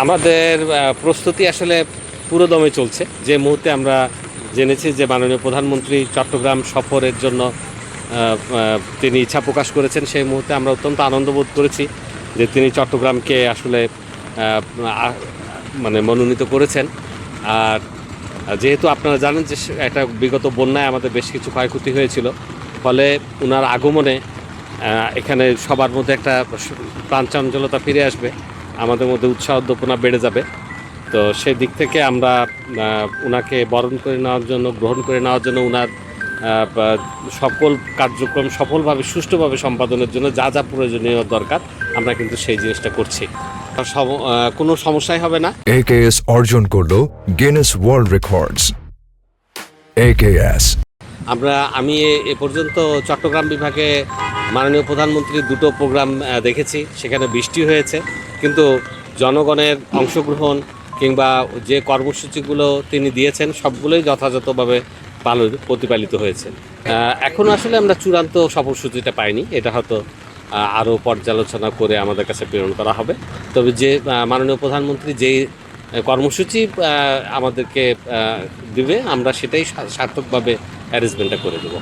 আমাদের প্রস্তুতি আসলে পুরোদমে চলছে। যে মুহূর্তে আমরা জেনেছি যে মাননীয় প্রধানমন্ত্রী চট্টগ্রাম সফরের জন্য তিনি ইচ্ছা প্রকাশ করেছেন, সেই মুহূর্তে আমরা অত্যন্ত আনন্দবোধ করেছি যে তিনি চট্টগ্রামকে আসলে মানে মনোনীত করেছেন। আর যেহেতু আপনারা জানেন যে একটা বিগত বন্যায় আমাদের বেশ কিছু ক্ষয়ক্ষতি হয়েছিল, ফলে ওনার আগমনে এখানে সবার মধ্যে একটা প্রাণচাঞ্চলতা ফিরে আসবে, আমাদের মধ্যে উৎসাহ উদ্দীপনা বেড়ে যাবে। তো সেই দিক থেকে আমরা ওনাকে বরণ করে নেওয়ার জন্য, গ্রহণ করে নেওয়ার জন্য, ওনার সকল কার্যক্রম সফলভাবে সুষ্ঠুভাবে সম্পাদনের জন্য যা যা প্রয়োজনীয় দরকার আমরা কিন্তু সেই জিনিসটা করছি। কোনো সমস্যাই হবে না। AKS অর্জন করলো গিনেস ওয়ার্ল্ড রেকর্ডস। AKS আমি এ পর্যন্ত চট্টগ্রাম বিভাগে মাননীয় প্রধানমন্ত্রীর দুটো প্রোগ্রাম দেখেছি, সেখানে বৃষ্টি হয়েছে, কিন্তু জনগণের অংশগ্রহণ কিংবা যে কর্মসূচিগুলো তিনি দিয়েছেন সবগুলোই যথাযথভাবে প্রতিপালিত হয়েছে। এখনও আসলে আমরা চূড়ান্ত সফরসূচিটা পাইনি, এটা হয়তো আরও পর্যালোচনা করে আমাদের কাছে প্রেরণ করা হবে। তবে যে মাননীয় প্রধানমন্ত্রী যেই কর্মসূচি আমাদেরকে দিবে আমরা সেটাই সার্থকভাবে অ্যারেঞ্জমেন্টটা করে দেবো।